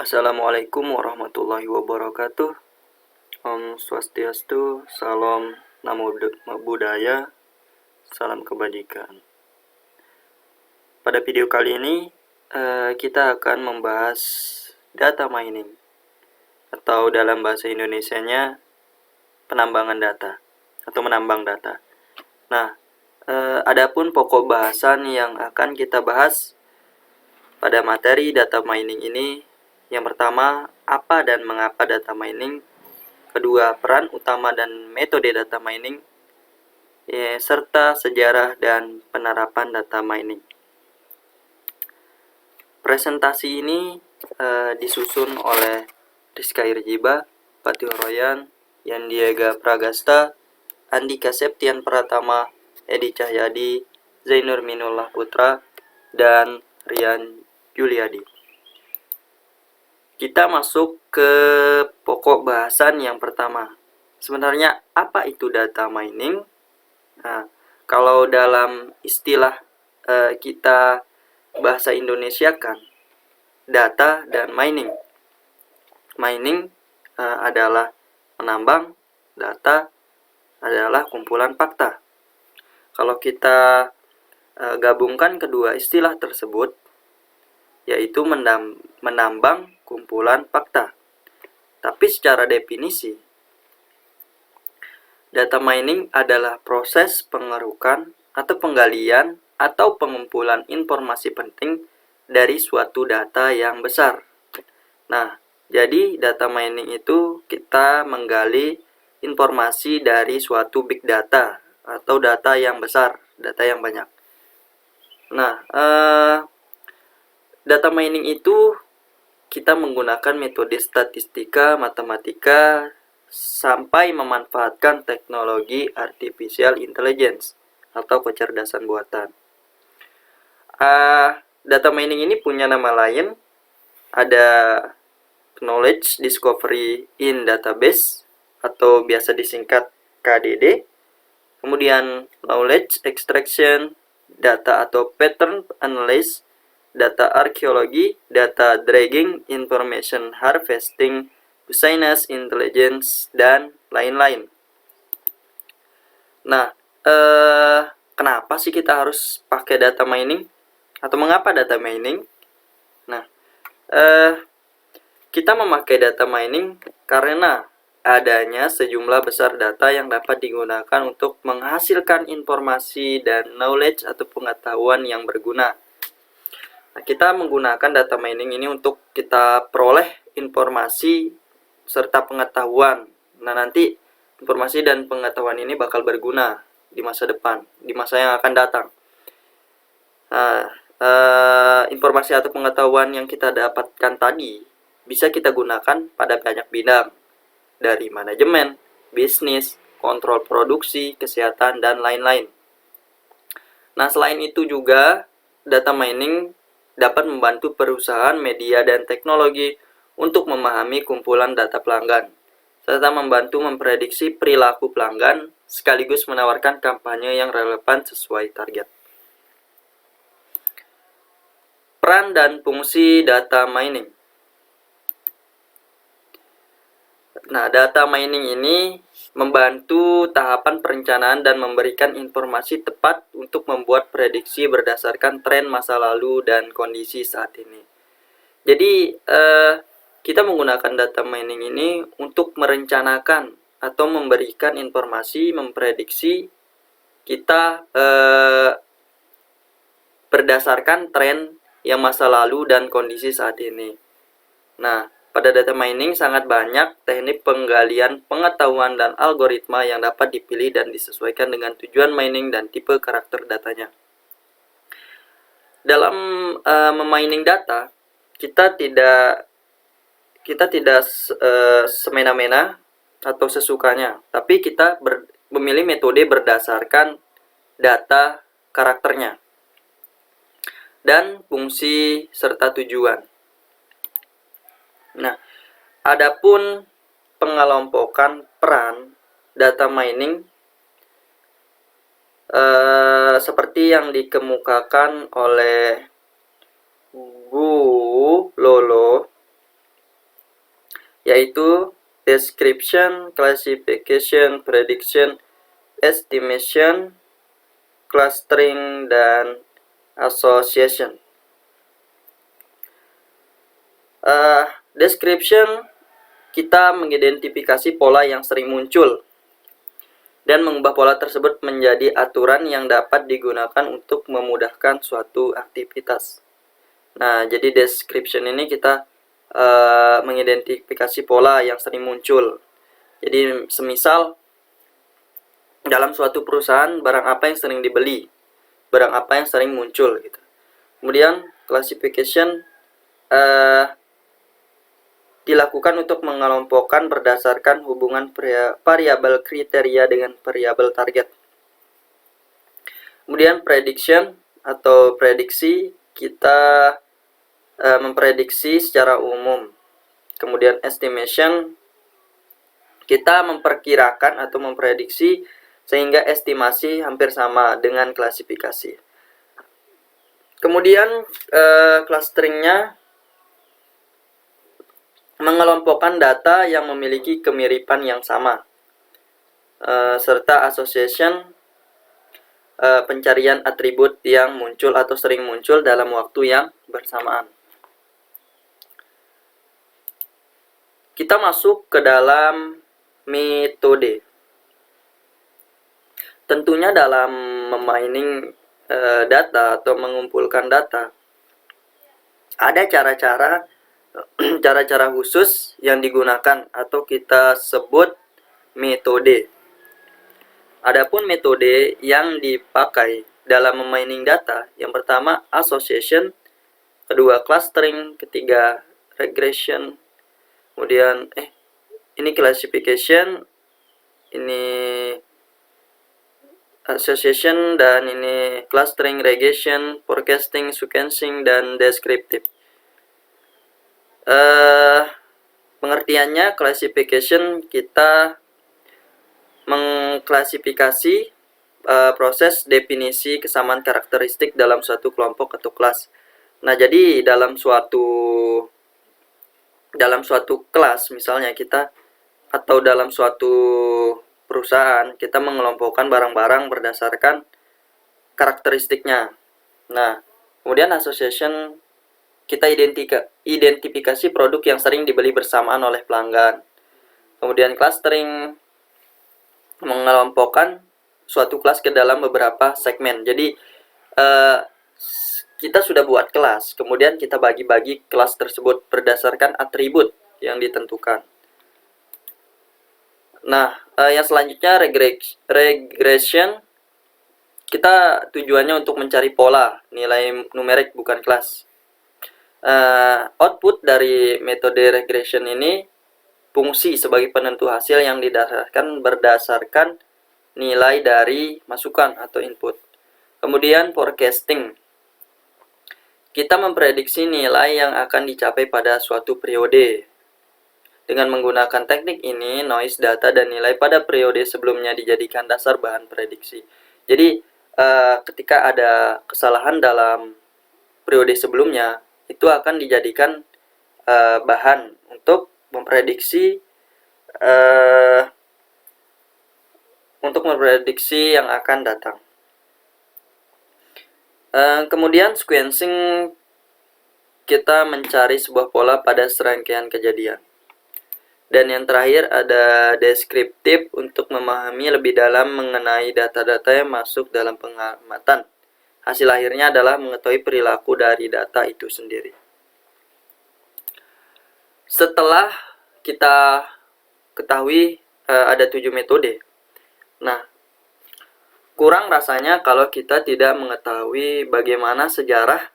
Assalamualaikum warahmatullahi wabarakatuh. Om Swastiastu, salam namo buddhaya, salam kebajikan. Pada video kali ini kita akan membahas data mining atau dalam bahasa Indonesianya penambangan data atau menambang data. Nah, adapun pokok bahasan yang akan kita bahas pada materi data mining ini, yang pertama, apa dan mengapa data mining. Kedua, peran utama dan metode data mining, serta sejarah dan penerapan data mining. Presentasi ini disusun oleh Rizka Irjiba, Patih Royan, Yandiega Pragasta, Andika Septian Pratama, Edi Cahyadi, Zainur Minullah Putra, dan Rian Juliadi. Kita masuk ke pokok bahasan yang pertama. Sebenarnya apa itu data mining? Nah, kalau dalam istilah kita bahasa Indonesia kan, data dan mining. Mining adalah menambang, data adalah kumpulan fakta. Kalau kita gabungkan kedua istilah tersebut, yaitu menambang kumpulan fakta. Tapi secara definisi, data mining adalah proses pengerukan atau penggalian atau pengumpulan informasi penting dari suatu data yang besar. Nah, jadi data mining itu kita menggali informasi dari suatu big data atau data yang besar, data yang banyak. Nah, data mining itu kita menggunakan metode statistika, matematika, sampai memanfaatkan teknologi artificial intelligence atau kecerdasan buatan. Data mining ini punya nama lain, ada knowledge discovery in database atau biasa disingkat KDD, kemudian knowledge extraction, data atau pattern analysis, data arkeologi, data dragging, information harvesting, business intelligence, dan lain-lain. Nah, kenapa sih kita harus pakai data mining? Atau mengapa data mining? Nah, kita memakai data mining karena adanya sejumlah besar data yang dapat digunakan untuk menghasilkan informasi dan knowledge atau pengetahuan yang berguna. Nah, kita menggunakan data mining ini untuk kita peroleh informasi serta pengetahuan. Nah, nanti informasi dan pengetahuan ini bakal berguna di masa depan, di masa yang akan datang. Nah, informasi atau pengetahuan yang kita dapatkan tadi bisa kita gunakan pada banyak bidang, dari manajemen, bisnis, kontrol produksi, kesehatan, dan lain-lain. Nah, selain itu juga data mining dapat membantu perusahaan, media, dan teknologi untuk memahami kumpulan data pelanggan, serta membantu memprediksi perilaku pelanggan, sekaligus menawarkan kampanye yang relevan sesuai target. Peran dan fungsi data mining. Nah, data mining ini membantu tahapan perencanaan dan memberikan informasi tepat untuk membuat prediksi berdasarkan tren masa lalu dan kondisi saat ini. Jadi, kita menggunakan data mining ini untuk merencanakan atau memberikan informasi, memprediksi kita berdasarkan tren yang masa lalu dan kondisi saat ini. Nah, pada data mining sangat banyak teknik penggalian pengetahuan dan algoritma yang dapat dipilih dan disesuaikan dengan tujuan mining dan tipe karakter datanya. Dalam memining data, kita tidak semena-mena atau sesukanya, tapi kita memilih metode berdasarkan data karakternya dan fungsi serta tujuan. Nah, adapun pengelompokan peran data mining seperti yang dikemukakan oleh Bu Lolo yaitu description, classification, prediction, estimation, clustering, dan association. Description, kita mengidentifikasi pola yang sering muncul dan mengubah pola tersebut menjadi aturan yang dapat digunakan untuk memudahkan suatu aktivitas. Nah, jadi description ini kita mengidentifikasi pola yang sering muncul. Jadi semisal dalam suatu perusahaan barang apa yang sering dibeli, barang apa yang sering muncul gitu. Kemudian classification dilakukan untuk mengelompokkan berdasarkan hubungan variabel kriteria dengan variabel target. Kemudian prediction atau prediksi, kita memprediksi secara umum. Kemudian estimation, kita memperkirakan atau memprediksi sehingga estimasi hampir sama dengan klasifikasi. Kemudian clusteringnya mengelompokkan data yang memiliki kemiripan yang sama, serta association, pencarian atribut yang muncul atau sering muncul dalam waktu yang bersamaan. Kita masuk ke dalam metode. Tentunya dalam memining data atau mengumpulkan data, ada cara-cara khusus yang digunakan atau kita sebut metode. Adapun metode yang dipakai dalam memining data, yang pertama association, kedua clustering, ketiga regression, kemudian ini classification, ini association, dan ini clustering, regression, forecasting, sequencing, dan descriptive. Pengertiannya, classification, kita mengklasifikasi proses definisi kesamaan karakteristik dalam suatu kelompok atau kelas. Nah, jadi dalam suatu kelas misalnya kita, atau dalam suatu perusahaan, kita mengelompokkan barang-barang berdasarkan karakteristiknya. Nah, kemudian association, kita identifikasi produk yang sering dibeli bersamaan oleh pelanggan. Kemudian clustering, mengelompokkan suatu kelas ke dalam beberapa segmen. Jadi kita sudah buat kelas, kemudian kita bagi-bagi kelas tersebut berdasarkan atribut yang ditentukan. Nah, yang selanjutnya regression, kita tujuannya untuk mencari pola, nilai numerik bukan kelas. Output dari metode regression ini fungsi sebagai penentu hasil yang didasarkan berdasarkan nilai dari masukan atau input. Kemudian forecasting, kita memprediksi nilai yang akan dicapai pada suatu periode. Dengan menggunakan teknik ini, noise data dan nilai pada periode sebelumnya dijadikan dasar bahan prediksi. Jadi ketika ada kesalahan dalam periode sebelumnya, itu akan dijadikan bahan untuk memprediksi yang akan datang. Kemudian sequencing, kita mencari sebuah pola pada serangkaian kejadian. Dan yang terakhir ada deskriptif, untuk memahami lebih dalam mengenai data-data yang masuk dalam pengamatan. Hasil akhirnya adalah mengetahui perilaku dari data itu sendiri. Setelah kita ketahui ada 7 metode. Nah, kurang rasanya kalau kita tidak mengetahui bagaimana sejarah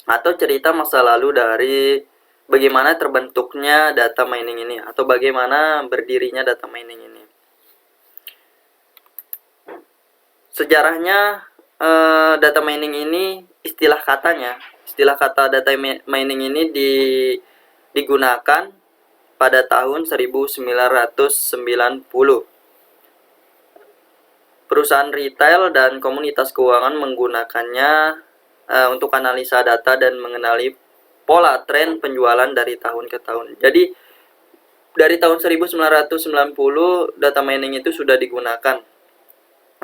atau cerita masa lalu dari bagaimana terbentuknya data mining ini, atau bagaimana berdirinya data mining ini. Sejarahnya, data mining ini, istilah kata data mining ini digunakan pada tahun 1990. Perusahaan retail dan komunitas keuangan menggunakannya untuk analisa data dan mengenali pola tren penjualan dari tahun ke tahun. Jadi dari tahun 1990 data mining itu sudah digunakan.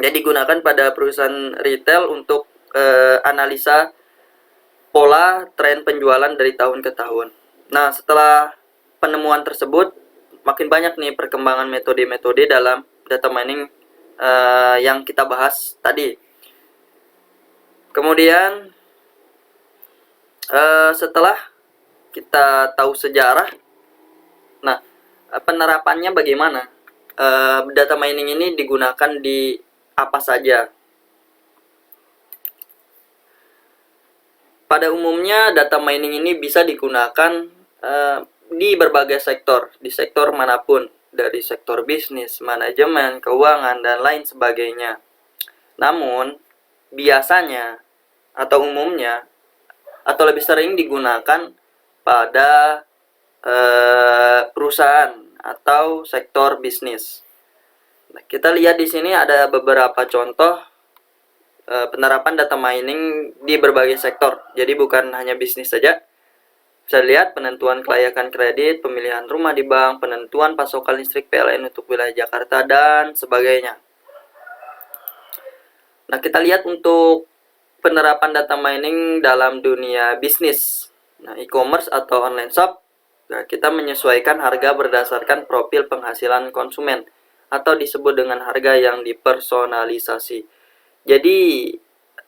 Jadi digunakan pada perusahaan retail untuk analisa pola tren penjualan dari tahun ke tahun. Nah, setelah penemuan tersebut, makin banyak nih perkembangan metode-metode dalam data mining yang kita bahas tadi. Kemudian setelah kita tahu sejarah, nah penerapannya bagaimana? Data mining ini digunakan di apa saja? Pada umumnya data mining ini bisa digunakan di berbagai sektor, di sektor manapun, dari sektor bisnis, manajemen, keuangan, dan lain sebagainya. Namun, biasanya atau umumnya atau lebih sering digunakan pada perusahaan atau sektor bisnis. Nah, kita lihat di sini ada beberapa contoh penerapan data mining di berbagai sektor. Jadi bukan hanya bisnis saja. Bisa lihat penentuan kelayakan kredit, pemilihan rumah di bank, penentuan pasokan listrik PLN untuk wilayah Jakarta, dan sebagainya. Nah, kita lihat untuk penerapan data mining dalam dunia bisnis. Nah, e-commerce atau online shop, nah, kita menyesuaikan harga berdasarkan profil penghasilan konsumen atau disebut dengan harga yang dipersonalisasi. Jadi,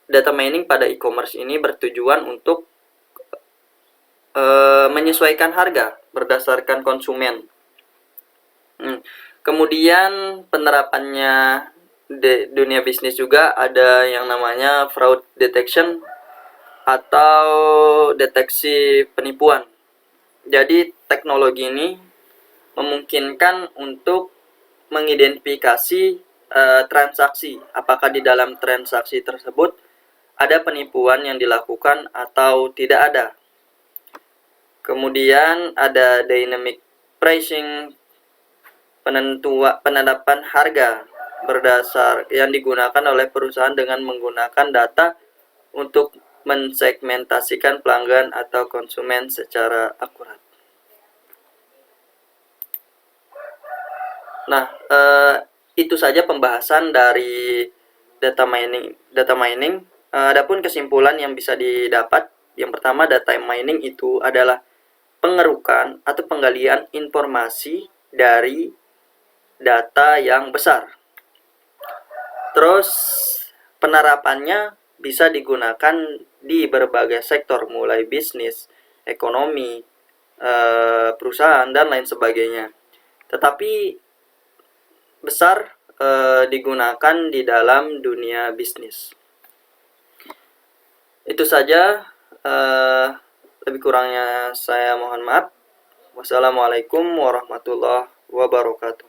data mining pada e-commerce ini bertujuan untuk menyesuaikan harga berdasarkan konsumen. Kemudian penerapannya di dunia bisnis juga ada yang namanya fraud detection atau deteksi penipuan. Jadi teknologi ini memungkinkan untuk mengidentifikasi transaksi, apakah di dalam transaksi tersebut ada penipuan yang dilakukan atau tidak ada. Kemudian ada dynamic pricing, penetapan harga berdasar yang digunakan oleh perusahaan dengan menggunakan data untuk mensegmentasikan pelanggan atau konsumen secara akurat. Nah, itu saja pembahasan dari data mining. Adapun kesimpulan yang bisa didapat, yang pertama, data mining itu adalah pengerukan atau penggalian informasi dari data yang besar. Terus penerapannya bisa digunakan di berbagai sektor, mulai bisnis, ekonomi, perusahaan, dan lain sebagainya. Tetapi besar digunakan di dalam dunia bisnis. Itu saja. Lebih kurangnya saya mohon maaf. Wassalamualaikum warahmatullahi wabarakatuh.